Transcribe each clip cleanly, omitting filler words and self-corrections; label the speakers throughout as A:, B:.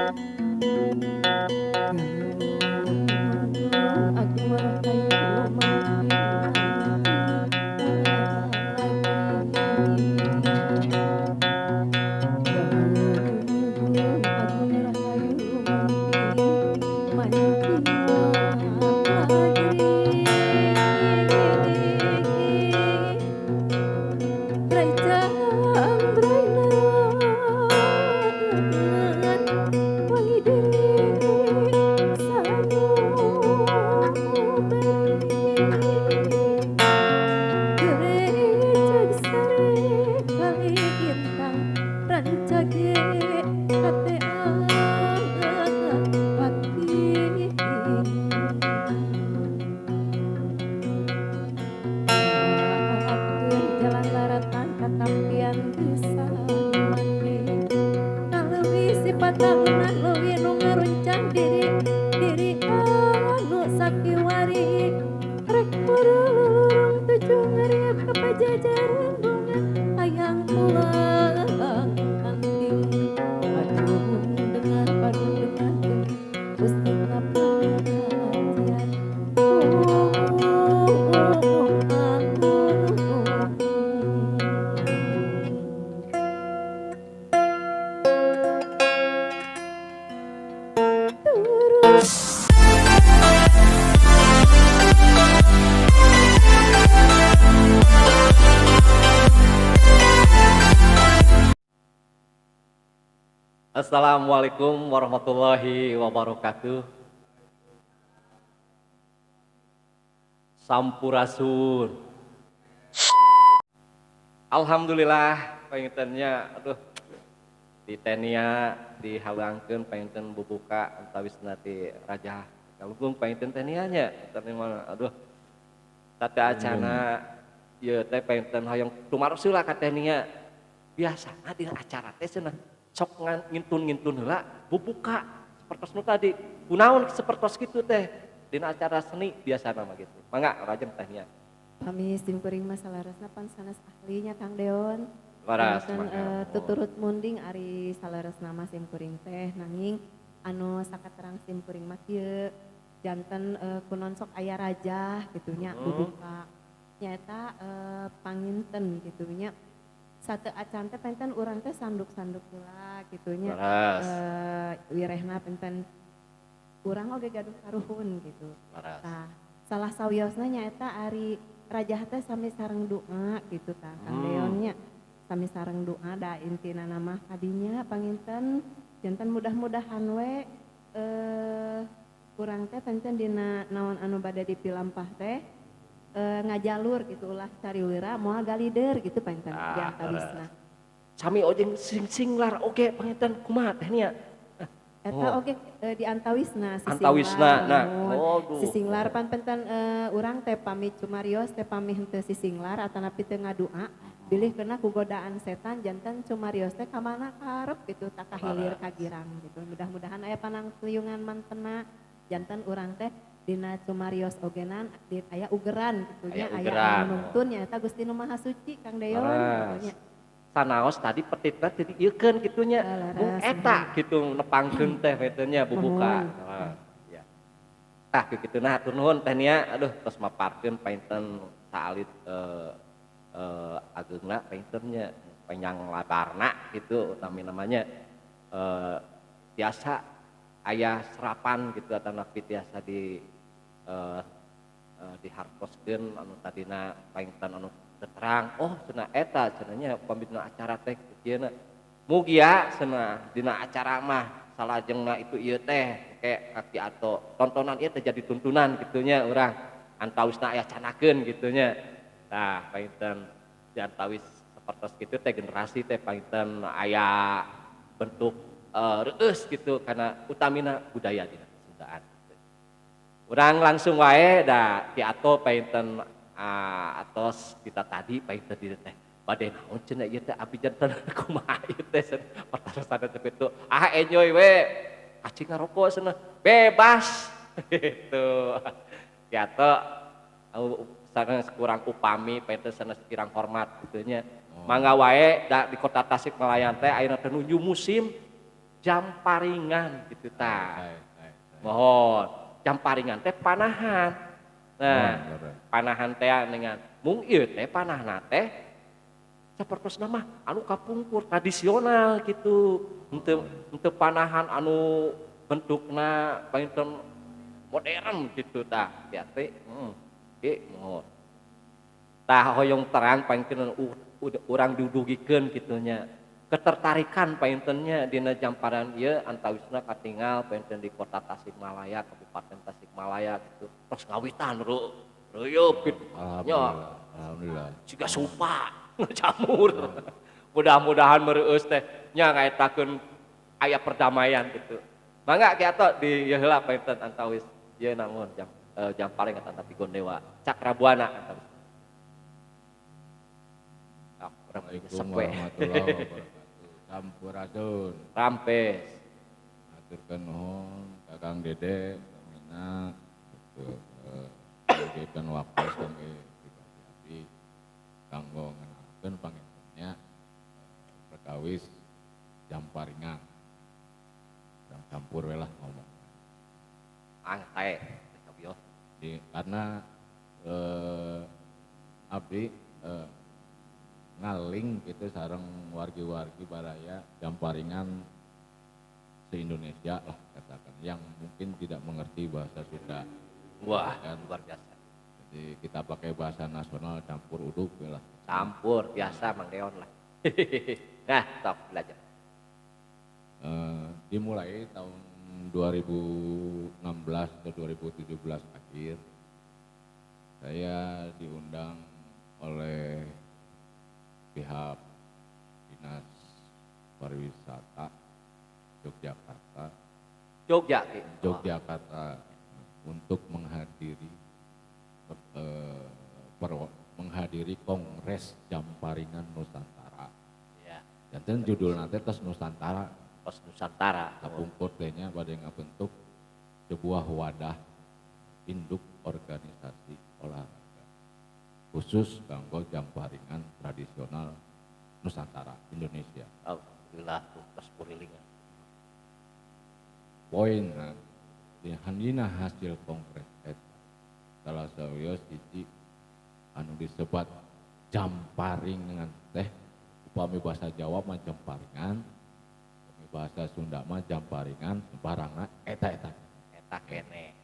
A: Gunung Agung Rahayu Gunung Agung Rahayu mancing lagi Brajang Brainaran wangi diri sanubari gereja sare kali intang rancage kateang pati maafkeun jalan laratan katampian geus mati kaleuwih sifat tahunan leuwih nu ngaruncang diri anu sakiwari rek murulurung tujuh ngariep ka pajajaran bunga hayang pulang anting padung dengan Gusti kapangajian
B: Assalamualaikum warahmatullahi wabarakatuh. Sampurasun. Alhamdulillah pengintennya di tenia dihalangkeun penginten bubuka antawisna ti Raja Galunggung penginten tenianya mana tata acana ieu teh penginten hoyong tumarsula ka tenia biasana dina acara teh cenah sok ngintun heula bubuka sapertos nu tadi kunaon sapertos kitu teh dina acara seni biasana mah gitu mangga rajeng tehnya
A: Pami simkuring masalah resna pan sanes ahlinya Kang Deon
B: waras
A: tuturut munding ari salaresna mah simkuring teh nanging anu sakaterang simkuring mah kieu janten kunon sok aya raja gitunya bubuka nyaeta panginten gitunya satu acan teh penten urang teh sanduk-sanduk heula gitunya wirehna penten urang oge gaduh karuhun gitu. Tah salah sawiosna nyaeta ari raja teh sami sareng doa gitu tah Kang Deonnya sami sareng doa da intina mah kadinya panginten janten mudah-mudahan we urang teh penten dina naon anu bade dipilampah teh ngajalur gitu ulah cari wira moal galider gitu panten di antawisna
B: sami ojeng singlar oge panginten kumaha teh nya
A: eta oge di antawisna
B: antawisna nah
A: sisinglar pan penten urang teh pami cumarios teh pami henteu sisinglar atanapi teu ngadua bilih kena ku godaan setan janten cumarios teh ka mana karep gitu tak kahilir ka girang gitu mudah-mudahan aya panangtuyungan mantena janten urang teh dina cumarios ogenan aya ugeran gitunya aya anu nuntun nyaeta Gusti Nu Maha Suci Kang Deon pokoknya
B: sanaos tadi petitna tadi ieukeun gitunya mung eta gitu nepangkeun teh metenya bubuka ya tah kitu nah hatur nuhun teh nya tos maparkeun painten saalit ageungna paintennya panjang labarna gitu namanya biasa aya serapan gitu atau napi biasa dihartoskeun anu tadina painten anu terang cenah eta cenahnya pambina acara teh kieu mugia cenah dina acara mah salajengna itu ieu teh kayak kaki atau tontonan ieu teh jadi tuntunan gitunya urang antawisna aya canakeun gitunya tah painten di antawis sapertos kitu teh generasi teh painten aya bentuk reueus gitu karena utamina budaya dina Sundaan urang langsung wae da ti ato painten atos kita tadi painten di teh bade naon cenah ieu teh abdi janten kumaha ieu teh pertarusan teh kitu enjoy we acing ngarokok cenah bebas gitu ti ato sanes kurang upami painten sanes kirang hormat kitu nya mangga wae da di kota Tasikmalaya teh ayeuna teh nuju musim jamparingan gitu tah.
C: Saya.
B: Mohon jamparingan teh panahan. Nah, panahan teh dengan mung ieu teh panahna teh sapertos nama anu kapungkur tradisional gitu. Henteu panahan anu bentukna painten modern gitu tah. Ya teh mohon. Tah hoyong terang painten urang dudugikeun kitu nya. Ketertarikan paintennya dina jamparan ieu antawisna katingal painten di kota Tasikmalaya, Kabupaten Tasikmalaya gitu. Tos ngawitan reueup gitu.
C: Alhamdulillah.
B: Siga supa ngecamur. Mudah-mudahan meureus teh nya ngaetakeun aya perdamaian gitu. Mangga kiato di ieu heula painten antawis ieu namun jamparing eta tapi Gondewa Cakrabuana antawis.
C: Assalamualaikum warahmatullahi wabarakatuh. Sampurasun.
B: Rampes.
C: Aturkeun nuhun Kakang Dede, Kamina, ngabdikan waktu kami pribadi kanggo ngenalkeun pangapuntennya perkawis jamparingan. Campur we lah ngomong.
B: Angtae.
C: Karena abdi ngaling gitu sareng wargi-wargi baraya jamparingan se-Indonesia lah katakan yang mungkin tidak mengerti bahasa Sunda.
B: Wah, kan luar biasa.
C: Jadi kita pakai bahasa nasional campur uduk lah.
B: Campur biasa Mang Deon lah. Nah, stop belajar.
C: Dimulai tahun 2016 ke 2017 akhir saya diundang oleh pihak Dinas Pariwisata Yogyakarta untuk menghadiri Kongres Jamparingan Nusantara.
B: Ya.
C: Dan judul nanti tos Nusantara.
B: Tos Nusantara.
C: Kapungkur tehnya pada ngabentuk sebuah wadah induk organisasi olahraga khusus kanggo jamparingan tradisional Nusantara Indonesia.
B: Alhamdulillah tos purilingan.
C: Poin di handina hasil kongres eta salah sawios hiji anu disebat jamparingan teh upami bahasa Jawa mah jamparingan, upami bahasa Sunda mah jamparingan, barangna eta
B: kene.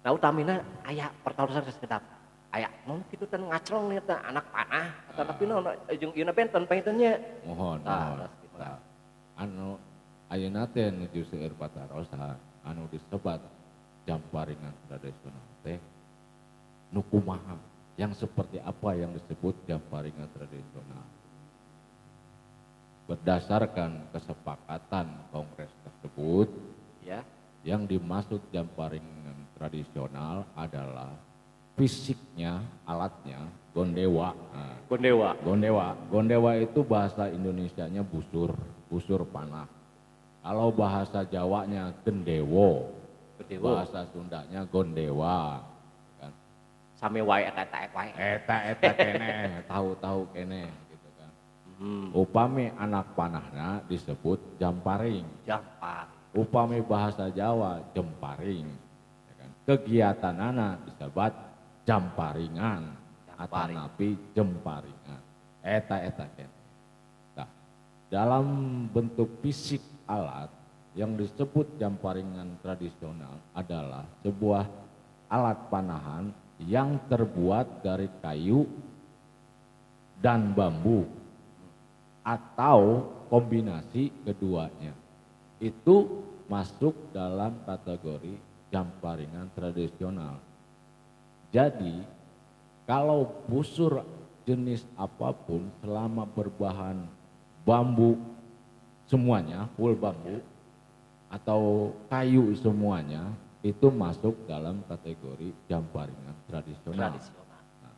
B: Nah utamina aya pertarusan sekedap. Aya non kitu teh ngacrong nih anak panah tapi naon jeung ieu benten paintennya.
C: Mohon. Anu ayeuna teh nuju seueur patarosa anu disebat jamparingan tradisional teh nu kumaha yang seperti apa yang disebut jamparingan tradisional. Berdasarkan kesepakatan kongres tersebut,
B: ya,
C: yang dimaksud jamparingan tradisional adalah fisiknya, alatnya, gondewa. Nah, Gondewa itu bahasa Indonesianya busur panah. Kalau bahasa Jawanya gendewo. Bahasa Sundanya gondewa. Kan.
B: Sami wae eta wae.
C: Eta kene, tahu kene gitu kan. Upami anak panahna disebut jamparing. Upami bahasa Jawa jemparing. Ya kan. Kegiatanana disebut jamparingan atau napi jemparingan eta kene. Nah, dalam bentuk fisik alat yang disebut jamparingan tradisional adalah sebuah alat panahan yang terbuat dari kayu dan bambu atau kombinasi keduanya. Itu masuk dalam kategori jamparingan tradisional. Jadi kalau busur jenis apapun selama berbahan bambu semuanya, full bambu atau kayu semuanya itu masuk dalam kategori jamparingan tradisional. Nah,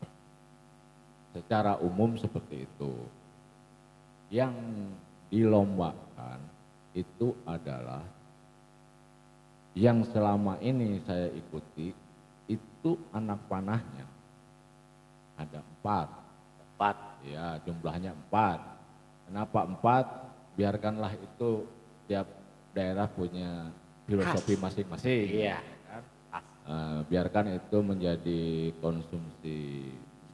C: secara umum seperti itu. Yang dilombakan itu adalah yang selama ini saya ikuti itu anak panahnya ada 4. Ya, jumlahnya 4. Kenapa 4? biarkanlah itu tiap daerah punya filosofi masing-masing.
B: Iya.
C: Kan? Biarkan itu menjadi konsumsi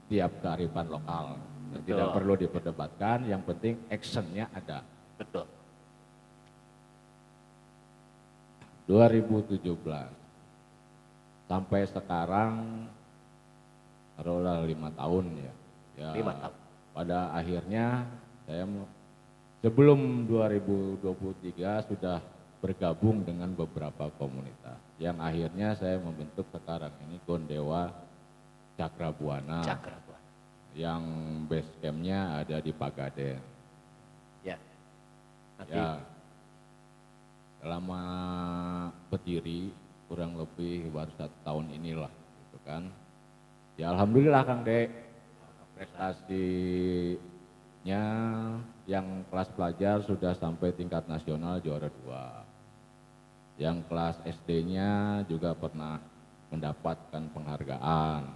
C: setiap kearifan lokal. Dan
B: Betul.
C: tidak perlu diperdebatkan, yang penting actionnya ada.
B: Betul.
C: 2017 sampai sekarang taruhlah 5 tahun ya.
B: 5 tahun.
C: Pada akhirnya saya sebelum 2023 sudah bergabung dengan beberapa komunitas. Yang akhirnya saya membentuk sekarang ini Gondewa Cakrabuana. Yang base campnya ada di Pagaden.
B: Ya. Nanti.
C: Ya, selama berdiri kurang lebih baru 1 tahun inilah, gitu kan. Ya alhamdulillah Kang Dek, prestasinya yang kelas pelajar sudah sampai tingkat nasional juara 2. Yang kelas SD-nya juga pernah mendapatkan penghargaan,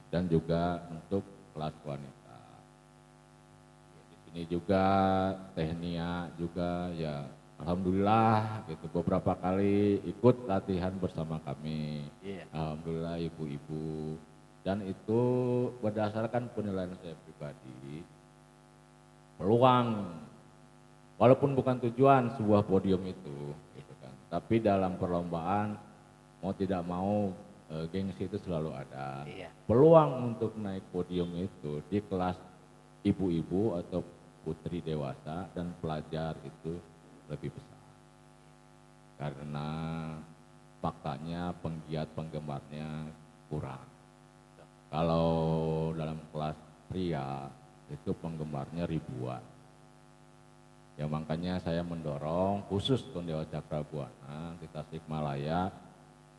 C: dan juga untuk kelas wanita. Di sini juga Tehnia juga ya alhamdulillah gitu beberapa kali ikut latihan bersama kami. Alhamdulillah ibu-ibu, dan itu berdasarkan penilaian saya pribadi, peluang walaupun bukan tujuan sebuah podium itu gitu kan, tapi dalam perlombaan mau tidak mau gengsi itu selalu ada. Peluang untuk naik podium itu di kelas ibu-ibu atau putri dewasa dan pelajar itu lebih besar. Karena faktanya penggiat penggemarnya kurang. Kalau dalam kelas pria itu penggemarnya ribuan. Ya makanya saya mendorong khusus Gondewa Cakrabuana di Tasikmalaya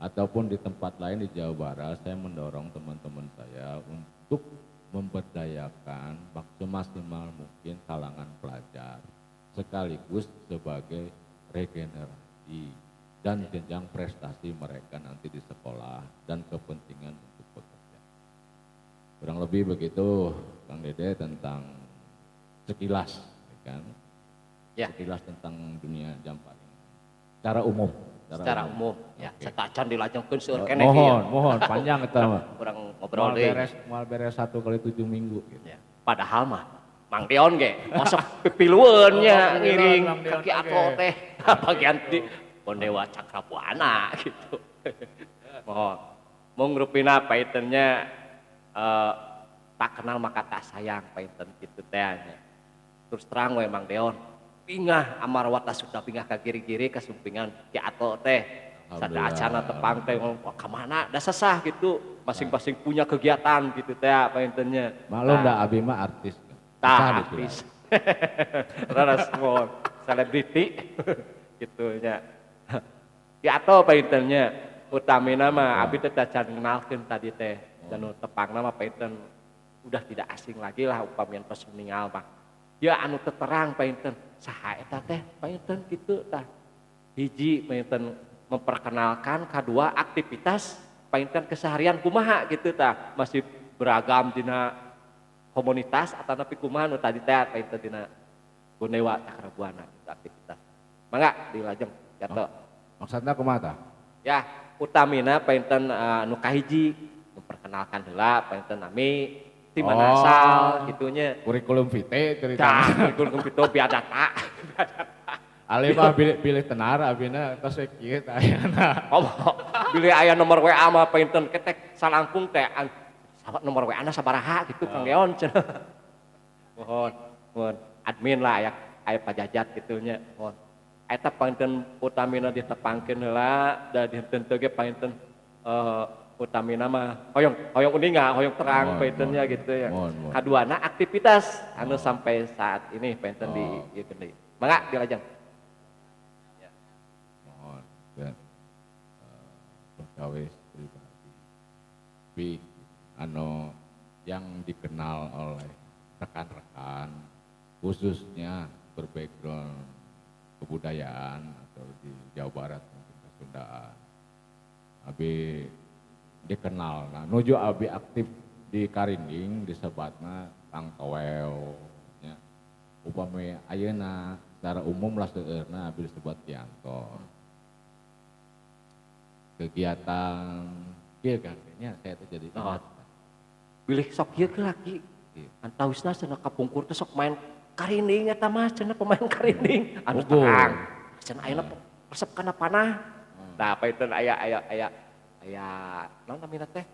C: ataupun di tempat lain di Jawa Barat, saya mendorong teman-teman saya untuk memberdayakan semaksimal mungkin kalangan pelajar sekaligus sebagai regenerasi dan jenjang prestasi mereka nanti di sekolah dan kepentingan untuk bekerja. Kurang lebih begitu Kang Dede tentang sekilas, kan? Sekilas tentang dunia Jamparing secara umum.
B: Secara umum, ya. Setacan dilajengkeun seueur keneh.
C: Mohon panjang eta mah.
B: Kurang ngobrol deui.
C: Moal beres 1 kali 7 minggu gitu.
B: Ya. Padahal mah Mang Deon ge masuk pipilueun nya ngiring kaki ato teh bagian di Gondewa Cakrabuana gitu. Mohon mung rupina paitennya tak kenal maka tak sayang paiten kitu teh nya. Terus terang we Mang Deon pingah amar wata sudah pingah ka giri-giri kasumpingan ki ato teh sada acana tepang teh ka mana da sesah gitu masing-masing punya kegiatan gitu teh paintennya
C: maklum da abi mah artis
B: tah artis rada semua selebriti gitu nya ki ato paintennya utamina mah abi teh can kenalkeun tadi teh dan tepangna mah painten udah tidak asing lagi lah upamian pas meninggal mah ya anu terang painten saha eta teh painten kitu tah hiji painten memperkenalkan, kedua aktivitas painten keseharian kumaha gitu tah masih beragam dina komunitas atau napi kumaha nu tadi teh painten dina Gondewa Cakrabuana aktivitas mangga dilajeng jatuh
C: maksudna kumaha tah
B: ya utamina painten anu kahiji memperkenalkan heula painten nami di mana asal gitunya
C: kurikulum vitae cerita
B: kurikulum vitae biadata
C: ali mah pilih tenar abina tos kieu teh ayana
B: pilih aya nomor WA mah painten ketek salangkung teh nomor WA-na sabaraha gitu Kang Deon mohon admin lah aya pajajat gitunya mohon eta painten utamina ditepangkeun heula da dinten teu ge painten utamina mah hoyong uninga hoyong terang paintennya gitu ya. Kaduana aktivitas anu sampai saat ini painten di ieu deui. Mangga dilajeng. Ya.
C: Mohon dan perkawis pribadi. Anu yang dikenal oleh rekan-rekan khususnya berbackground kebudayaan atau di Jawa Barat mungkin Kesundaan. Abi dikenal, nah nuju abi aktif di Karinding disebatna Kang Towel, ya. upami ayeuna secara umum lah seueurna abi disebut kiantor. Kegiatan kieu kan nya saya teh jadi
B: Oh.
C: ingat.
B: Bilih sok kieu ke laki.
C: Iya.
B: Antausna cenah kapungkur teh sok main karinding eta mah cenah pemain karinding anu
C: Unggul.
B: terang. Cenah ayeuna resep kana panah. Nah, apa itu aya naon namina teh?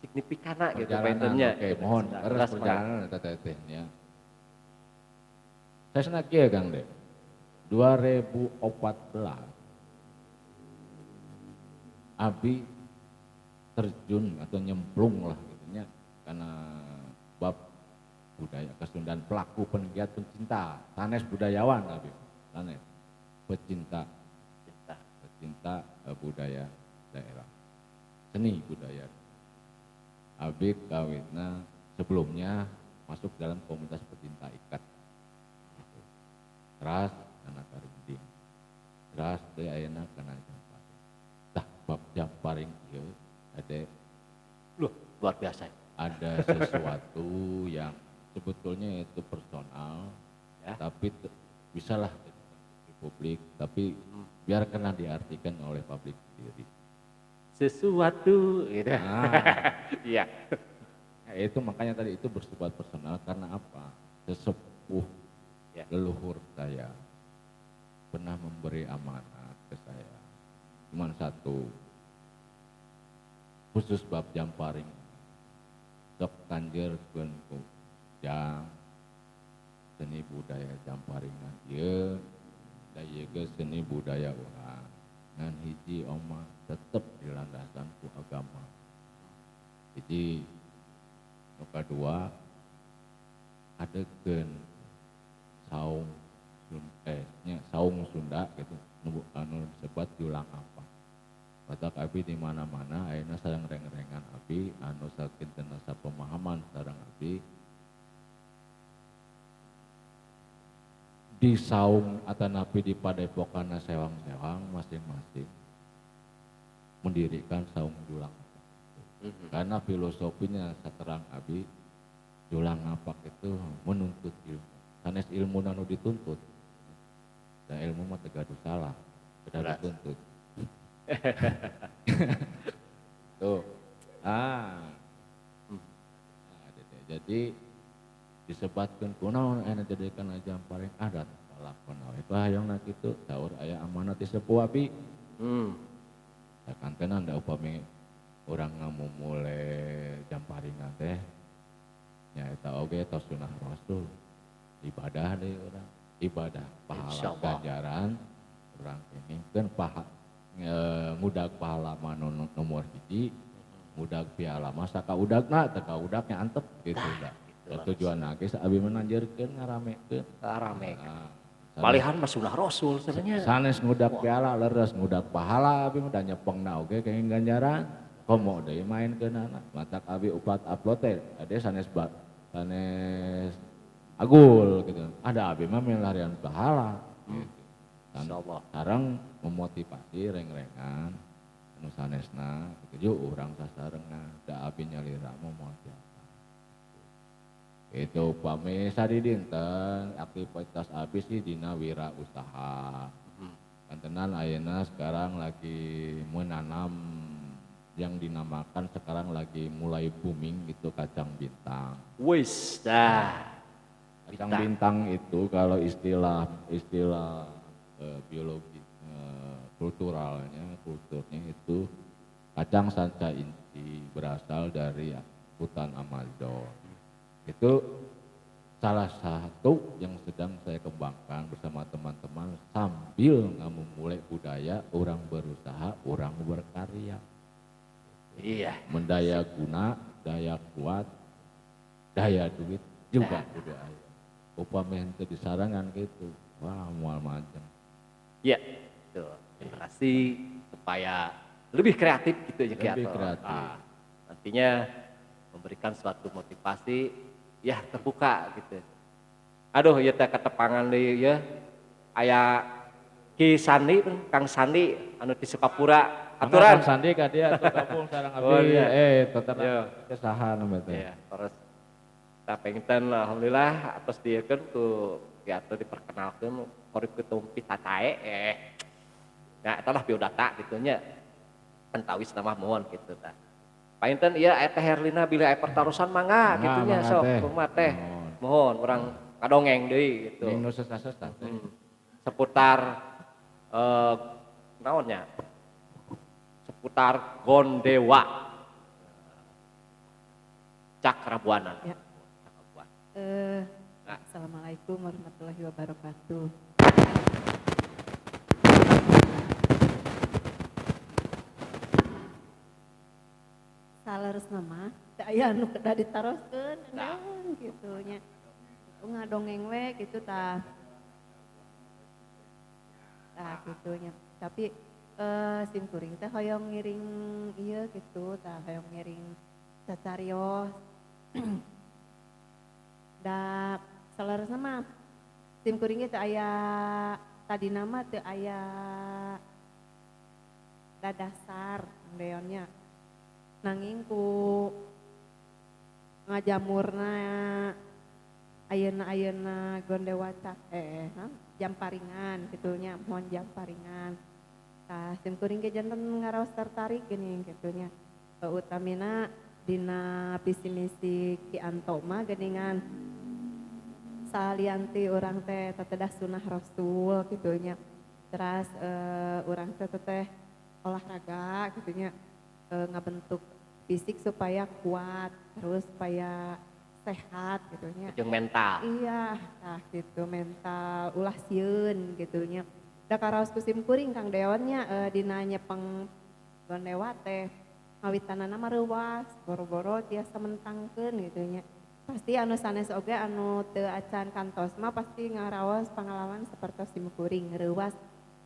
B: Signifikana gitu
C: Perjalanan,
B: pattern-nya.
C: oke, mohon terus perjalanan eta teh nya. Saya senang kieu Kang De. 2014 abi terjun atau nyemplung lah gitu nya karena bab budaya Kesundaan, pelaku penggiat pencinta, sanes budayawan abi. Sanes pecinta budaya daerah. Seni budaya. Abi kawitna sebelumnya masuk dalam komunitas pecinta ikat. Teras anak karinding. Teras teh ayeuna kana jamparing. Tah bab jamparing ieu ade
B: Loh, luar biasa.
C: ada sesuatu yang sebetulnya itu personal
B: Ya.
C: tapi bisalah di publik tapi biar kena diartikan oleh publik sendiri.
B: Sesuatu gitu. Iya.
C: Nah, itu makanya tadi itu bersifat personal karena apa? Sesepuh
B: Ya.
C: leluhur saya pernah memberi amanat ke saya. Cuman satu, khusus bab jamparing. Sok kanjeurkeun ku jang seni budaya jamparingan ieu da ieu ge seni budaya urang. Ngan hiji omah tetep dilandasan ku agama. Jadi nu kadua adegeun saung saung Sunda gitu anu disebut julang apa. Batak abi di mana-mana ayeuna sareng reng-rengan abi anu sakinten pemahaman sareng abi di saung atanapi di padepokan sewang-sewang masing-masing mendirikan saung julang. Karena filosofinya saterang abi julang ngapak itu menuntut ilmu. Sanes ilmu anu dituntut. Dan ilmu mah teu gaduh salah, teu dituntut. Tuh. Jadi disebatkeun kunaon aya jadikan jamparing adat lakon we. Hayangna kitu saur aya amanat ti sepuh abi. Sakantenan da upami urang ngamumule jamparingan teh nyaeta oge tos sunah rasul. Ibadah deui urang, ibadah pahala ganjaran urang ini kan ngudag pahala mah nomor hiji, ngudag piala mah sakaudagna teu kaudagnya antep gitu da. Tujuan ge abi menanjeurkeun ngaramekeun.
B: Malihan mah sunah rasul sebenarnya.
C: Sanes ngudag piala leres ngudag pahala abi mah da nyepengna oge kenging ganjaran. Komo deui mainkeunana. Matak abi upat upload teh ade sanes agul gitu. Ada abi mah melarian pahala gitu.
B: Insyaallah.
C: Sareng memotivasi reng-rengan anu sanesna gitu urang sasarengan da abi nyalira memotivasi. Itu upami sadi dinten aktivitas abi sih dina wira usaha. Kantenan ayeuna sekarang lagi menanam yang dinamakan sekarang lagi mulai booming gitu kacang bintang.
B: Wis dah.
C: Kacang bintang itu kalau istilah biologi kulturnya itu kacang sanca inci berasal dari hutan Amazon. Itu salah satu yang sedang saya kembangkan bersama teman-teman sambil memulai budaya orang berusaha, orang berkarya.
B: Iya.
C: Mendaya guna, daya kuat, daya duit juga budaya. Upami henteu disarangan gitu, wah moal macam.
B: Iya, tuh. Generasi supaya lebih kreatif gitu ya
C: Lebih kreatif.
B: Nantinya memberikan suatu motivasi, ya terbuka gitu. Aduh, ya teh ketepangan deui ya. Aya Ki Sandi, Kang Sandi anu di Sukapura. Aturan.
C: Kang Sandi ka dia atuh gabung sareng abi.
B: Oh, iya.
C: Teterang
B: Iya.
C: kesaha namanya teh.
B: Iya, terus Eta pengten alhamdulillah atas diekeun ku kiatu diperkenalkeun korip ketumpi tatae nya eta lah biodata kitu nya entawis nama mohon kitu tah. Painten ieu eta Herlina bila aya pertarusan mangga kitu nya sok kumaha teh. Mohon urang kadongeng deui gitu.
C: Ning nu sesat-sesat teh.
B: Seputar naonnya? Seputar Gondewa. Cakrabuana.
A: Ya. Assalamualaikum warahmatullahi wabarakatuh. Saleresna mah teu aya anu kedah ditaroskeun gitu nya. Ngadongeng we gitu tah. Tah kitu nya. Tapi sim kuring teh hoyong ngiring ieu gitu tah hoyong ngiring cacarios. Da saleresna mah sim kuring teh aya tadina mah teu aya dadasar deonnya. Nanging ku ngajamurna ayeuna Gondewa Jamparingan kitunya mohon Jamparingan. Tah sim kuring ge janten ngaraos tertarik geuning kitunya. Utamina dina visi misi Ki Anto mah geuningan salianti urang teh tetedah sunah Rasul kitunya. Terus urang teh olahraga kitunya. Ngabentuk fisik supaya kuat terus supaya sehat gitunya
B: Jeung mental.
A: Iya nah gitu mental ulah sieun gitunya da karaos kusim kuring Kang Deonnya dina nyepeng Gondewa teh ngawitanana mah reuwas boro-boro tiasa mentangkeun gitunya pasti anu sanes oge anu teu acan kantos mah pasti ngaraos pengalaman sapertos sim kuring reuwas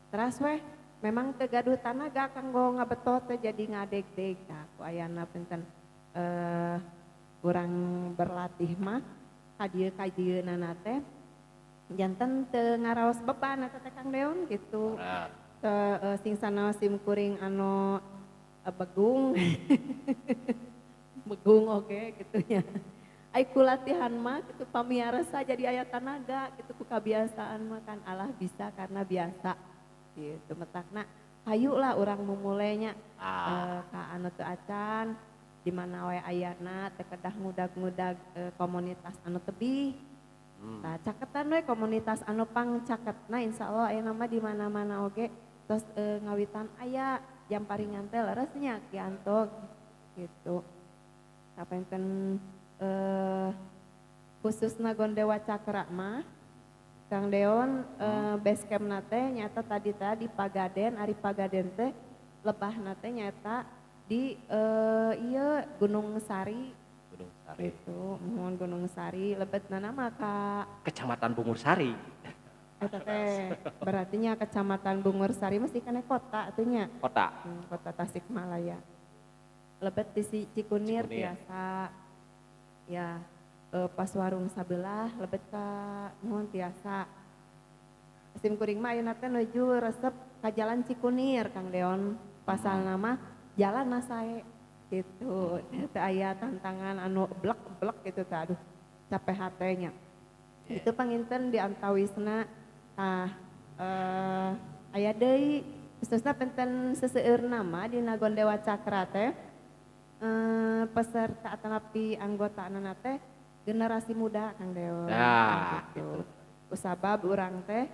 A: teras weh memang tegaduh tanaga kanggo ngabetot teh jadi ngadeg-deg nah ku ayana punten urang berlatih mah kadieu-kadieunana teh janten teu ngaraos beban eta teh Kang Deon gitu sing sanaos sim kuring anu begung begung oge gitu nya ai ku latihan mah kitu pamiarsa jadi aya tanaga gitu ku kabiasaan mah kan Allah bisa karena biasa gitu metakna hayu lah urang memulainya ka anu teu acan di mana we ayana teu kedah ngudag-ngudag komunitas anu tebih. Tah caketan we komunitas anu pangcaketna insyaallah aya nama di mana-mana oge terus ngawitan aya Jamparingan teh leres nya Ki Anto gitu. Sapenkeun khususna Gondewa Cakra mah Kang Deon base camp nate nyata tadi di Pagaden, Ari Pagaden teh lebah nate nyata di iya Gunung Sari.
B: Gunung Sari.
A: Itu, mohon Gunung Sari, lebetna nama ka
B: Kecamatan Bungur Sari.
A: Eta teh berarti nya Kecamatan Bungur Sari mesti kana kota atunya.
B: Kota.
A: Kota Tasikmalaya. Lebet di Cikunir biasa. Ya. Pas warung sabelah lebet ka nuhun tiasa sim kuring mah ayeuna teh nuju resep ka jalan Cikunir Kang Deon pasal nama jalan nasae gitu teh aya tantangan anu blek-blek gitu teh aduh capek hatenya itu panginten di antawisna aya deui khususna penten seseueurna mah dina Gondewa Cakra teh peserta atanapi anggotana teh generasi muda Kang Deon gitu. Usabab urang teh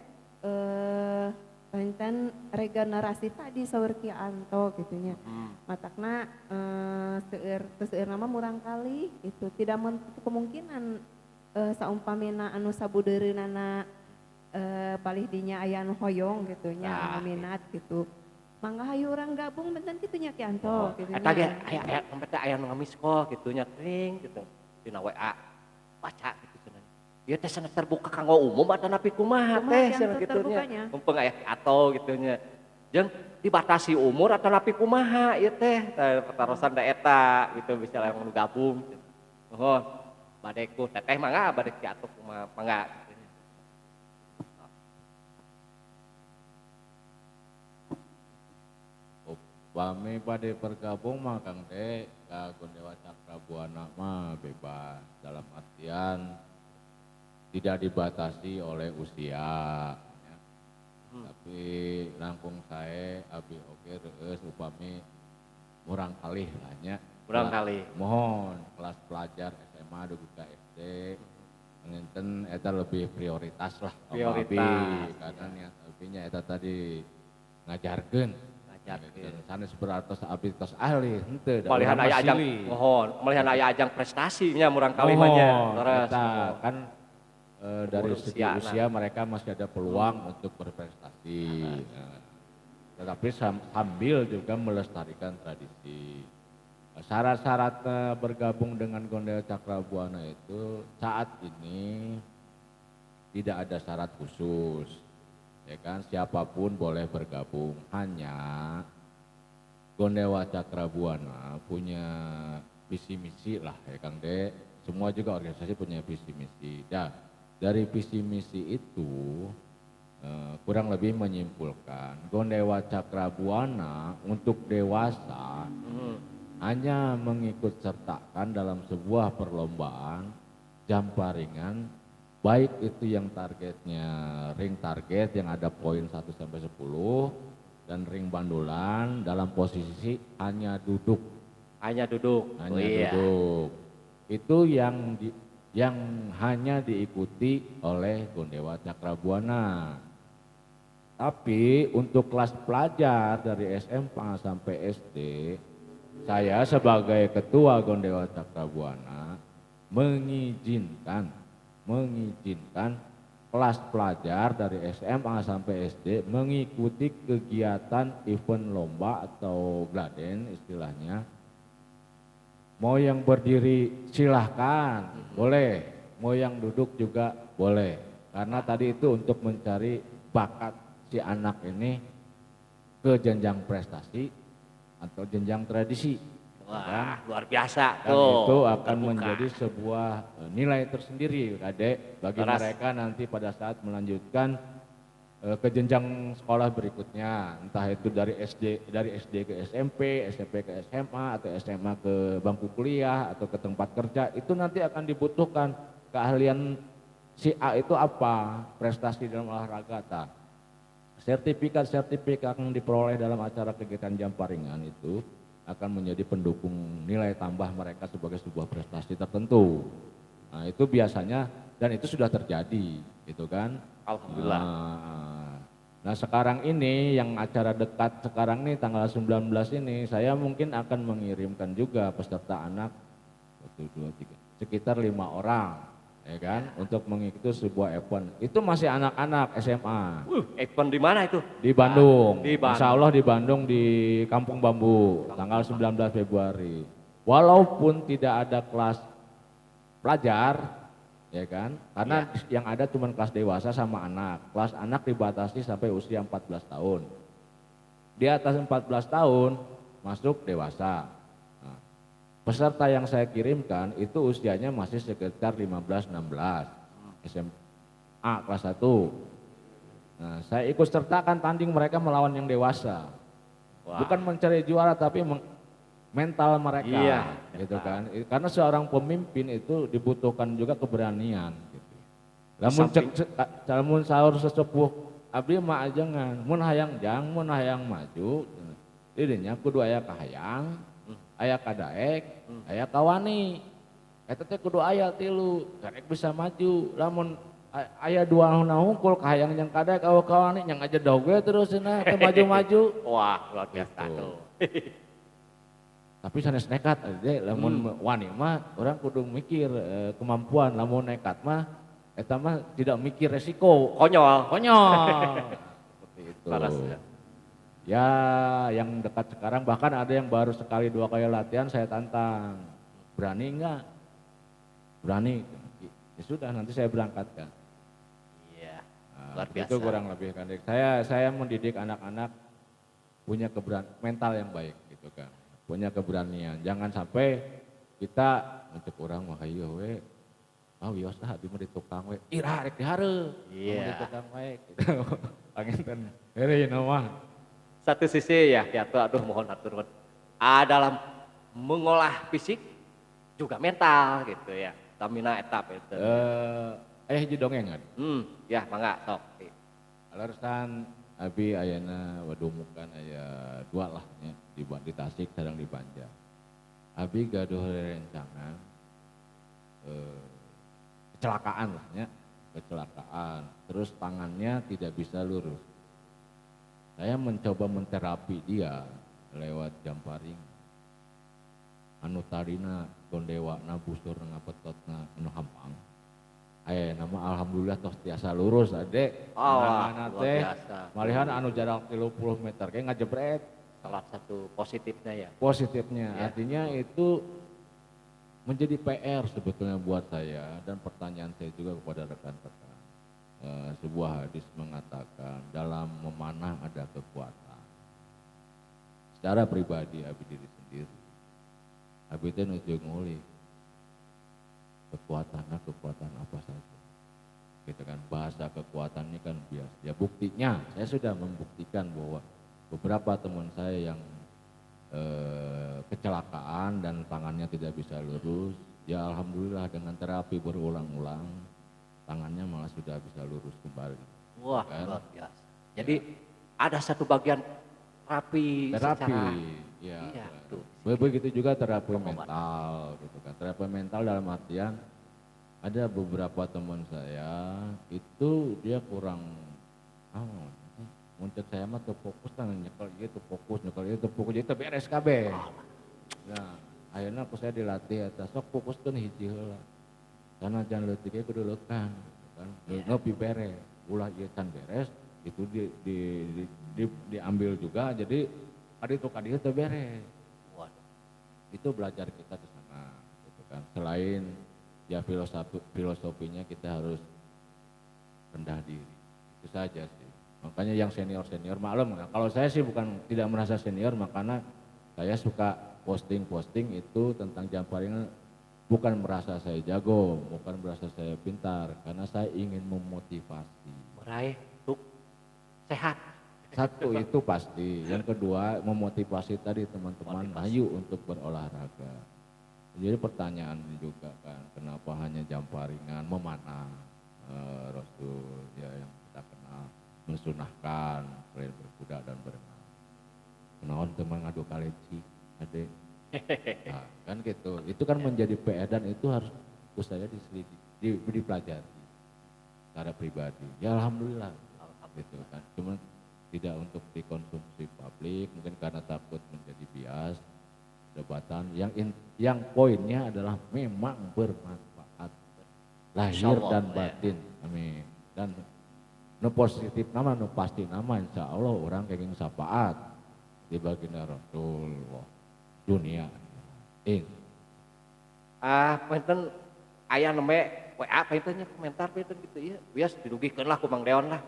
A: penten regenerasi tadi saur Ki Anto gitunya. Matakna seueur nama murang kali itu tidak menutup kemungkinan saumpamina anu sabudeureunana palih dinya aya anu hoyong gitunya anu minat gitu. Mangga hayu urang gabung benten kitunya Ki Anto gitunya.
B: Eta ge aya aya nu ngamiss call gitunya tring gitu dina WA. Baca gitu cenah. Ieu teh sanes terbuka kanggo umum atau napi kumaha teh cenah gitunya. Mumpung aya ato gitunya. Jeung dibatasi umur atau napi kumaha ieu teh pertarosan da eta gitu bisa langsung gabung. Mohon bade ku teteh mangga bade ki atuh kumaha mangga gitu.
C: Pami pada bergabung mah Kang Dek ka Gondewa Cakrabuana mah bebas dalam artian tidak dibatasi oleh usia. Ya. Tapi langkung saya abi oke reus upami murang kalih lah nya.
B: Kurang kali.
C: Mohon kelas pelajar SMA dugi ka SD ngenten eta lebih prioritas lah
B: Prioritas,
C: karena niat abinya eta tadi ngajarkeun
B: Ngajarkeun.
C: sanes beratos abi tos ahli henteu da
B: Malihan
C: urang
B: aya ajang,
C: masili.
B: mohon, malihan aya ajang prestasinya murang kali mah nya. Leres.
C: Eta kan dari
B: Umur
C: segi
B: usiana.
C: usia mereka masih ada peluang untuk berprestasi. Nah, tetapi sambil juga melestarikan tradisi. Syarat-syarat bergabung dengan Gondewa Cakrabuana itu saat ini tidak ada syarat khusus, ya kan? Siapapun boleh bergabung. Hanya Gondewa Cakrabuana punya visi misi lah, ya Kang De. Semua juga organisasi punya visi misi. Ya, dari visi misi itu kurang lebih menyimpulkan Gondewa Cakrabuana untuk dewasa hanya mengikut sertakan dalam sebuah perlombaan jamparingan, baik itu yang targetnya ring target yang ada poin 1 sampai 10 dan ring bandulan dalam posisi hanya duduk.
B: Hanya duduk.
C: Hanya
B: Oh iya.
C: duduk. Itu yang hanya diikuti oleh Gondewa Cakrabuana. Tapi untuk kelas pelajar dari SMA sampai SD, saya sebagai ketua Gondewa Cakrabuana mengizinkan kelas pelajar dari SMA sampai SD mengikuti kegiatan event lomba atau gladen istilahnya. Mau yang berdiri silahkan, boleh. Mau yang duduk juga boleh. Karena tadi itu untuk mencari bakat si anak ini ke jenjang prestasi atau jenjang tradisi.
B: Wah, luar biasa
C: Dan
B: tuh.
C: itu akan
B: terbuka.
C: menjadi sebuah nilai tersendiri, Adek, bagi
B: Teras.
C: mereka nanti pada saat melanjutkan ke jenjang sekolah berikutnya, entah itu dari SD ke SMP, SMP ke SMA, atau SMA ke bangku kuliah atau ke tempat kerja, itu nanti akan dibutuhkan keahlian si A itu apa, prestasi dalam olahraga tak. Sertifikat yang diperoleh dalam acara kegiatan jamparingan itu akan menjadi pendukung nilai tambah mereka sebagai sebuah prestasi tertentu. Nah itu biasanya dan itu sudah terjadi gitu kan.
B: Alhamdulillah.
C: Nah sekarang ini yang acara dekat sekarang nih tanggal 19 ini saya mungkin akan mengirimkan juga peserta anak 1, 2, 3, sekitar 5 orang ya kan untuk mengikuti sebuah event. Itu masih anak-anak SMA.
B: Event di mana itu?
C: Di Bandung.
B: Di Bandung.
C: Insya Allah di Bandung di Kampung Bambu tanggal 19 Februari. Walaupun tidak ada kelas pelajar, ya kan? Karena yang ada cuma kelas dewasa sama anak. Kelas anak dibatasi sampai usia 14 tahun. Di atas 14 tahun masuk dewasa. Nah, peserta yang saya kirimkan itu usianya masih sekitar 15-16 SMA kelas 1. Nah, saya ikut sertakan tanding mereka melawan yang dewasa.
B: Wah.
C: Bukan mencari juara tapi mental mereka,
B: Iya,
C: gitu
B: mental.
C: kan. Karena seorang pemimpin itu dibutuhkan juga keberanian. Gitu. Lamun sahur sesepuh abdi mah ajengan, mun hayang jang, mun hayang maju, didinya kudu aya kahayang, aya kadaek, aya kawani. Eta teh kudu aya tilu, karek bisa maju. Lamun aya dua hungkul kahayang jeung kadaek awe kawani yang aja doge terus cenah teh maju-maju.
B: Wah, luar biasa
C: Gitu.
B: tuh.
C: Tapi sanes nekat ade lamun wani mah urang kudu mikir kemampuan, lamun nekat mah eta mah tidak mikir resiko.
B: Konyol.
C: Seperti itu.
B: Paras, ya.
C: Ya, yang dekat sekarang bahkan ada yang baru sekali 2 kali latihan saya tantang. Berani enggak? Berani. Ya sudah nanti saya berangkatkan.
B: Iya.
C: Nah,
B: Luar biasa.
C: itu kurang lebih kan. Saya mendidik anak-anak punya mental yang baik gitu kan. Punya keberanian. Jangan sampai kita untuk orang mah hayu we. Wios lah di mah di tukang we. Ira rek dihareup.
B: Iya.
C: Di tukang we gitu. Panginten. Heureuy mah.
B: satu sisi ya tuh aduh mohon atur nuhun. Dalam mengolah fisik juga mental gitu ya. Stamina eta itu.
C: Hiji dongengan.
B: Ya mangga sok.
C: Alasan abi ayana wadumukan aya dua lah nya di Tasik sareng di Banjar. Abi gaduh rencangan kecelakaan lah nya, kecelakaan. Terus tangannya tidak bisa lurus. Saya mencoba menterapi dia lewat jamparing. Anu tarina gondewakna busurna ngapetotna anu hampang. Nama alhamdulillah tos tiasa lurus adek.
B: Luar
C: teh
B: biasa.
C: malihan anu jarak 30 meter kayak ngajebret.
B: Salah satu positifnya ya.
C: Positifnya
B: Ya.
C: artinya itu menjadi PR sebetulnya buat saya dan pertanyaan saya juga kepada rekan-rekan. Sebuah hadis mengatakan dalam memanah ada kekuatan. Secara pribadi abi diri sendiri. Abi teh nuju ngulik kekuatan apa saja. Gitu kan, bahasa kekuatannya kan biasa. Ya buktinya saya sudah membuktikan bahwa beberapa teman saya yang kecelakaan dan tangannya tidak bisa lurus, ya alhamdulillah dengan terapi berulang-ulang tangannya malah sudah bisa lurus kembali.
B: Wah
C: kan?
B: luar biasa. Jadi ada satu bagian terapi secara
C: ya.
B: iya, tuh.
C: Begitu juga terapi mental gitu kan. Terapi mental dalam artian ada beberapa teman saya itu dia kurang muncul saya mah tuh fokus kan nyekel fokus jadi beres kabeh. Nah, akhirnya aku saya dilatih eta sok fokuskeun hiji heula. Karena jangan leutik ge kudu leukan kan. Ngopi beres, ulah ieu can beres itu diambil juga jadi kaditu teu beres. Itu belajar kita di sana gitu kan. Selain ya filosofinya kita harus rendah diri. Itu saja sih. Makanya yang senior maklum, kalau saya sih tidak merasa senior, makanya saya suka posting itu tentang jamparing, bukan merasa saya jago, bukan merasa saya pintar, karena saya ingin memotivasi.
B: Meraih untuk sehat.
C: Satu itu pasti, yang kedua memotivasi tadi teman-teman ayo untuk berolahraga. Jadi pertanyaan juga kan, kenapa hanya jamparingan, memanah, Rasul ya yang kita kenal mensunahkan selain berkuda dan berenang. Kenaon teman ngadu kaleci, adek. Nah, kan gitu. Itu kan menjadi PR dan itu harus saya dipelajari secara pribadi. Ya alhamdulillah, gitu kan. Cuma tidak untuk dikonsumsi publik, mungkin karena takut menjadi bias debatan. Yang poinnya adalah memang bermanfaat lahir dan batin. Amin. Dan nu positif nama, nu pasti nama, insya Allah orang kenging syafaat di baginda Rasulullah dunia.
B: Punten aya nembe WA puntennya komentar punten gitu ya. Bias dirugikeun lah ku Mang Deon lah.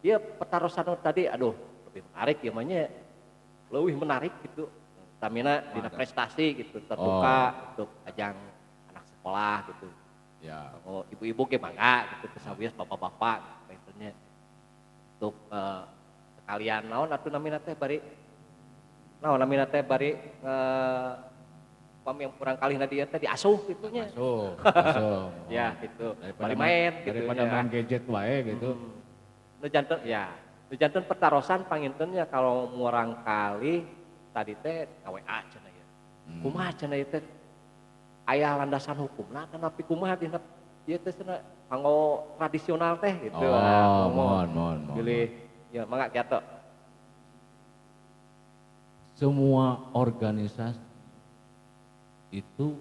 B: Ieu petarosan tadi aduh lebih menarik ya mah nya. Leuwih menarik gitu. Stamina dina prestasi gitu terbuka untuk ajang anak sekolah gitu.
C: Ya.
B: Oh, ibu-ibu ge mangga gitu kesawias bapak-bapak puntennya. Untuk sekalian naon atuh namina teh bari yang kurang kali dia teh diasuh gitunya.
C: Asuh.
B: Ya gitu.
C: Daripada
B: main gitu
C: daripada
B: ya.
C: main gadget wae gitu.
B: Nu janten pertarosan pangintennya kalau murang kali tadi teh WA cenah ya. Kumaha cenah ieu teh aya landasan hukumna kana tapi kumaha dina ieu teh cenah kanggo tradisional teh gitu.
C: Mohon.
B: Pilih ya mangga kiatu.
C: Semua organisasi itu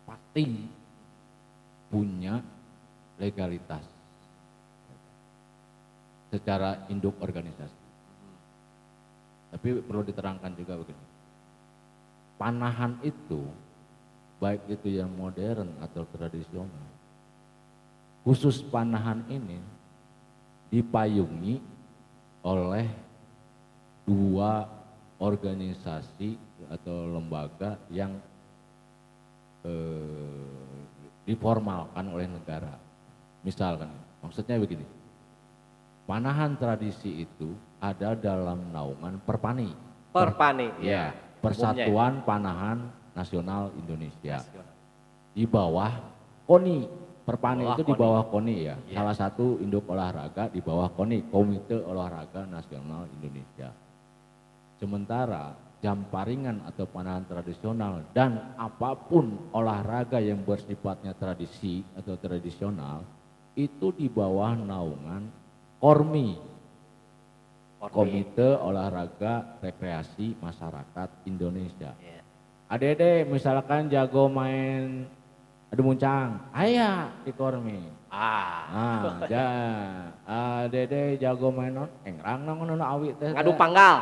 C: pasti punya legalitas secara induk organisasi. Tapi perlu diterangkan juga begini. Panahan itu, baik itu yang modern atau tradisional, khusus panahan ini dipayungi oleh dua organisasi atau lembaga yang diformalkan oleh negara. Misalkan, maksudnya begini, panahan tradisi itu ada dalam naungan Perpani.
B: Perpani.
C: Ya, Persatuan Panahan Nasional Indonesia.
B: Nasional.
C: Di bawah KONI. Perpani
B: Bawah
C: itu di
B: KONI.
C: bawah KONI ya.
B: Iya.
C: Salah satu induk olahraga di bawah KONI, Komite Olahraga Nasional Indonesia. Sementara jamparingan atau panahan tradisional dan apapun olahraga yang bersifatnya tradisi atau tradisional itu di bawah naungan KORMI, Komite Olahraga Rekreasi Masyarakat Indonesia.
B: Iya.
C: Adede misalkan jago main adu muncang, aya di KORMI. Adede jago main non engrang nang awi teh.
B: Ngadu panggal.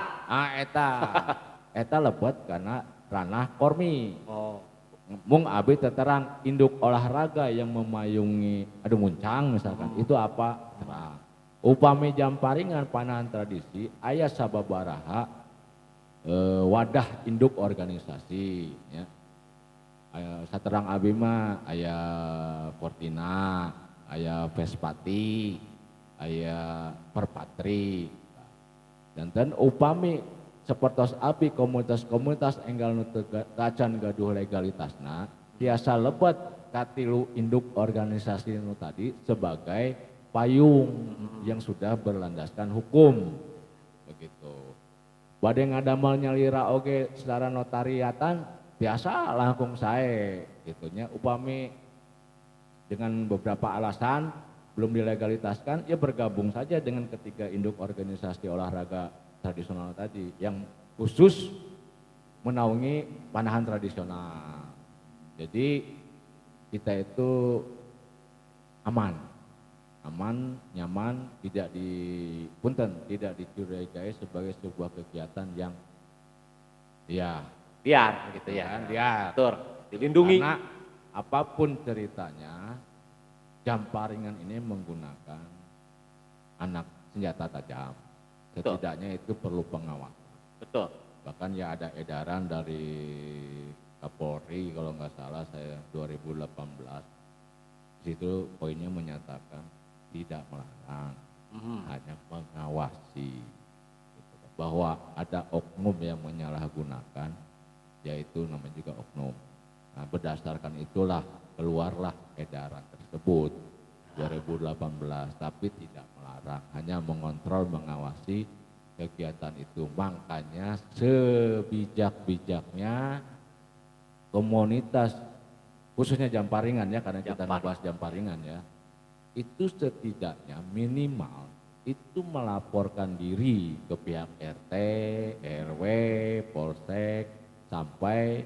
C: Eta lebet karena ranah KORMI.
B: Oh.
C: Mung abi terang induk olahraga yang memayungi adu muncang misalkan itu apa? Terang. Upami jamparingan panahan tradisi aya sababaraha wadah induk organisasi ya. Saterang abi mah aya Fortina, aya Vespati, aya Perpatri. Dan upami sapertos abi komunitas-komunitas enggal nu teu kacan gaduh legalitasna tiasa lebet katilu induk organisasi nu tadi sebagai payung yang sudah berlandaskan hukum begitu. Bade ngadamal nyalira oge secara notariatan biasa langkung sae gitunya upami dengan beberapa alasan belum dilegalitaskan ya bergabung saja dengan ketiga induk organisasi olahraga tradisional tadi yang khusus menaungi panahan tradisional. Jadi kita itu aman, nyaman, tidak dicurigai sebagai sebuah kegiatan yang
B: Liar gitu ya.
C: kan, liar.
B: Betul. Dilindungi.
C: Karena apapun ceritanya, jamparingan ini menggunakan anak senjata tajam.
B: Betul.
C: Setidaknya itu perlu pengawasan.
B: Betul.
C: Bahkan ya ada edaran dari Kapolri kalau nggak salah saya 2018. Di situ poinnya menyatakan tidak melarang, hanya mengawasi. Gitu. Bahwa ada oknum yang menyalahgunakan, yaitu namanya juga oknum. Nah, berdasarkan itulah keluarlah edaran tersebut 2018, tapi tidak melarang, hanya mengontrol, mengawasi kegiatan itu. Makanya sebijak-bijaknya komunitas, khususnya jamparingan ya, karena kita membahas jamparingan ya, itu setidaknya minimal itu melaporkan diri ke pihak RT, RW, Polsek, sampai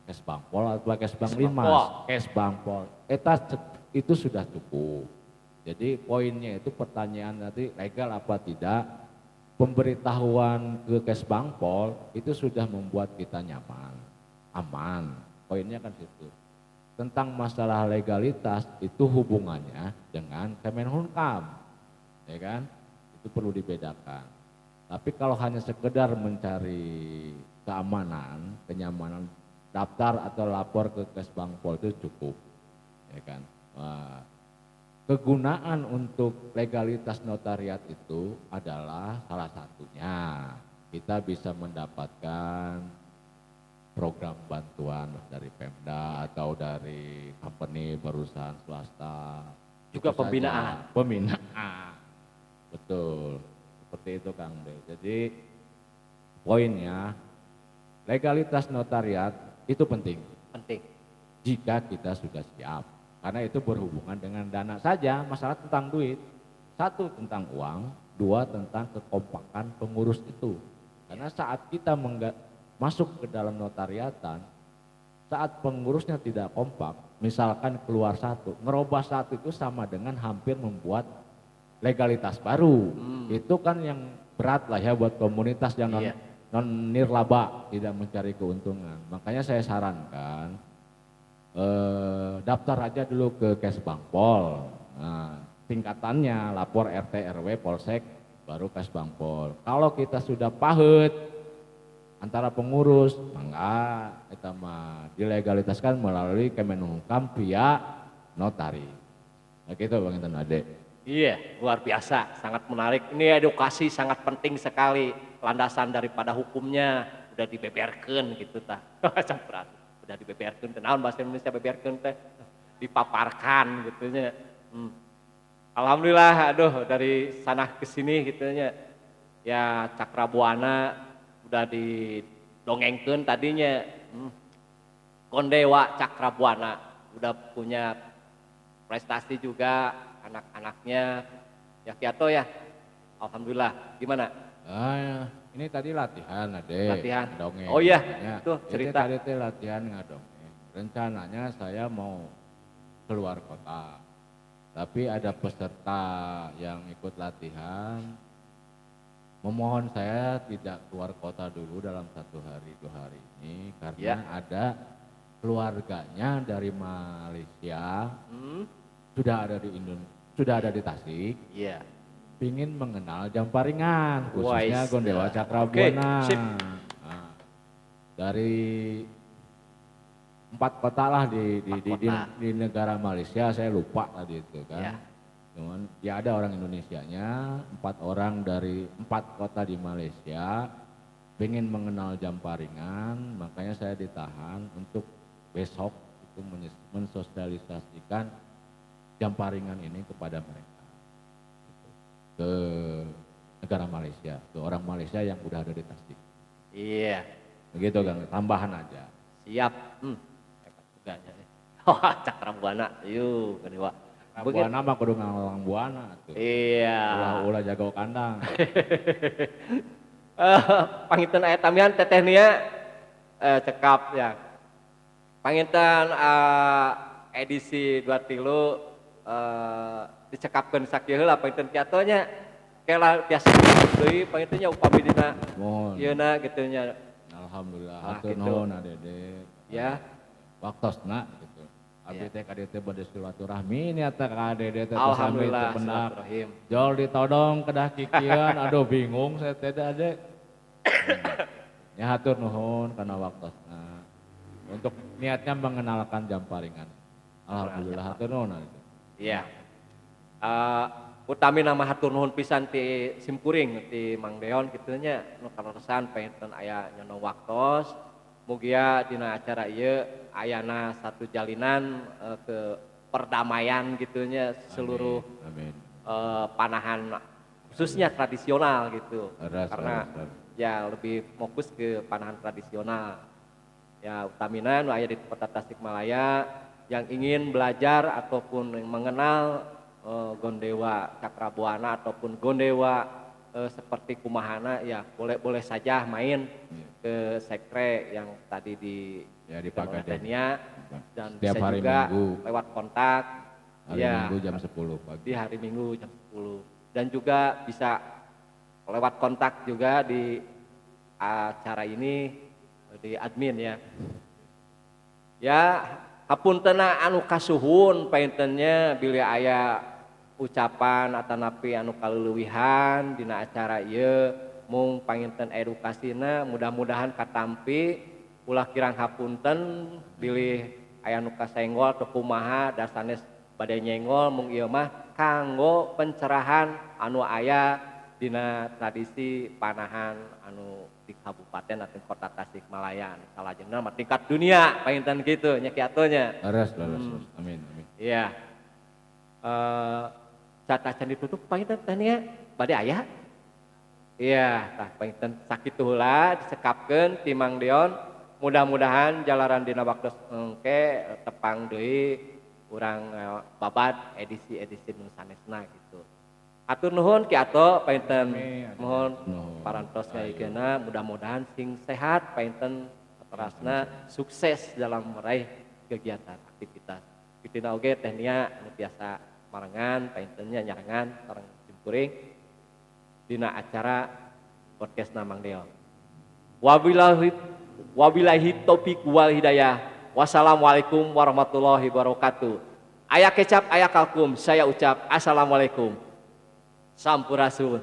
C: Kesbangpol atau Kesbanglimas, Kesbangpol. Itu sudah cukup. Jadi poinnya itu pertanyaan nanti legal apa tidak, pemberitahuan ke Kesbangpol itu sudah membuat kita nyaman, aman. Poinnya kan situ. Tentang masalah legalitas itu hubungannya dengan Kemenhukam, ya kan? Itu perlu dibedakan. Tapi kalau hanya sekedar mencari keamanan, kenyamanan, daftar atau lapor ke Kesbangpol itu cukup, ya kan? Kegunaan untuk legalitas notariat itu adalah salah satunya kita bisa mendapatkan program bantuan dari Pemda atau dari company perusahaan swasta.
B: Juga pembinaan.
C: Pembinaan, betul, seperti itu Kang De. Jadi poinnya legalitas notariat itu penting.
B: Penting.
C: Jika kita sudah siap, karena itu berhubungan dengan dana saja, masalah tentang duit. Satu tentang uang, dua tentang kekompakan pengurus itu. Karena saat kita masuk ke dalam notariatan, saat pengurusnya tidak kompak, misalkan keluar satu, ngerubah satu itu sama dengan hampir membuat legalitas baru. Itu kan yang berat lah ya buat komunitas yang non nirlaba, tidak mencari keuntungan. Makanya saya sarankan daftar aja dulu ke Kesbangpol. Nah, tingkatannya lapor RT RW Polsek baru Kesbangpol. Kalau kita sudah pahet antara pengurus, mangga kita mah dilegalitaskan melalui Kemenhukam via notari. Nah gitu Bang Intan Ade.
B: Iya, luar biasa, sangat menarik. Ini edukasi sangat penting sekali. Landasan daripada hukumnya udah dibeberkeun gitu tah. Campuran. Udah dibeberkeun teh. Naon bahasa Indonesia beberkeun teh? Dipaparkan gitu nya. Alhamdulillah, aduh dari sana ke sini gitu nya. Ya Cakrabuana udah didongengkeun tadinya. Gondewa Cakrabuana udah punya prestasi juga anak-anaknya ya Kiato ya. Alhamdulillah. Gimana?
C: Ini tadi latihan Ade.
B: Latihan.
C: Dongeng.
B: Oh iya,
C: Makanya,
B: tuh cerita.
C: Tadi teh latihan ngadongeng. Rencananya saya mau keluar kota. Tapi ada peserta yang ikut latihan memohon saya tidak keluar kota dulu dalam 1 hari 2 hari ini karena ada keluarganya dari Malaysia sudah ada di Tasik.
B: Iya.
C: Pingin mengenal Jamparingan khususnya
B: Wise.
C: Gondewa Cakrabuana.
B: Oke, sip.
C: Nah, dari 4 kota lah di negara Malaysia, saya lupa tadi itu kan.
B: Ya.
C: Cuman ya ada orang Indonesianya, 4 orang dari 4 kota di Malaysia pengen mengenal Jamparingan, makanya saya ditahan untuk besok itu mensosialisasikan Jamparingan ini kepada mereka, gitu. Ke negara Malaysia, ke orang Malaysia yang udah ada di Tasik.
B: Iya.
C: Begitu Kang, tambahan aja.
B: Siap. Hebat juga ya. Oh, Cakrabuana. Yuk, Gondewa.
C: Buana mah kudu ngalang buana tuh.
B: Iya.
C: Ulah jago kandang.
B: Panginten aya tamian teteh nia cekap ya. Panginten edisi 23 dicekapkeun sakieu heula panginten kiato nya. Kela biasa deui panginten nya upami dina ieuna kitu nya.
C: Alhamdulillah.
B: Gitu.
C: Hatur nuhun Adede.
B: Ya.
C: Waktosna gitu. Abdi teh ka dieu teh bade silaturahmi nyata ka Adede teh
B: Alhamdulillah silaturahim.
C: Jol ditodong kedah kikian, aduh bingung saya teh Ade. Ya hatur nuhun kana waktosna. Untuk niatnya mengenalkan Jamparingan. Alhamdulillah hatur nuhun Ade.
B: Iya. Utami nama hatur nuhun pisan ti Simkuring ti Mang Deon kitu nya nu karosan panginten aya nyono waktos. Mugia dina acara ieu ayana satu jalinan ke perdamaian gitunya seluruh
C: Amin.
B: panahan khususnya tradisional gitu. Karena
C: Ras.
B: ya lebih fokus ke panahan tradisional. Ya utamina nu aya di Kota Tasikmalaya yang ingin belajar ataupun mengenal Gondewa Cakrabuana ataupun Gondewa seperti kumahana ya boleh saja main ke sekre yang tadi di Pagadenya dan
C: setiap
B: bisa
C: hari
B: juga
C: Minggu.
B: lewat kontak
C: Minggu jam 10 pagi.
B: di hari Minggu jam 10 dan juga bisa lewat kontak juga di acara ini di admin ya. Ya hapuntena anu kasuhun paintennya bila aya ucapan atanapi anu kaleuwihan dina acara ieu mung panginten edukasina mudah-mudahan katampi ulah kirang hapunten bilih aya nu kasenggol teu kumaha da sanes bade nyenggol mung ieu mah kanggo pencerahan anu aya dina tradisi panahan anu di Kabupaten atau Kota Tasikmalaya salajengna mah tingkat dunia panginten kitu nya kiatonya.
C: Ras. Amin.
B: Iya. Catacan ditutup panginten teh nya bade aya. Iya, tah panginten sakitu heula disekapkeun ti Mang Deon. Mudah-mudahan jalaran dina waktos engke tepang deui urang babat edisi-edisi nu sanesna gitu. Atur nuhun Ki Ato painten mohon parantos ngaikeuna mudah-mudahan sing sehat painten terasna sukses dalam meraih kegiatan aktivitas. Kitina oge teh nia anu biasa marangan paintennya nyarangan sareng Simkuring dina acara podcast Mang Deon. Wabillahi taufiq wal hidayah. Wassalamualaikum warahmatullahi wabarakatuh. Aya kecap aya kalkum saya ucap assalamualaikum. Sampurasun.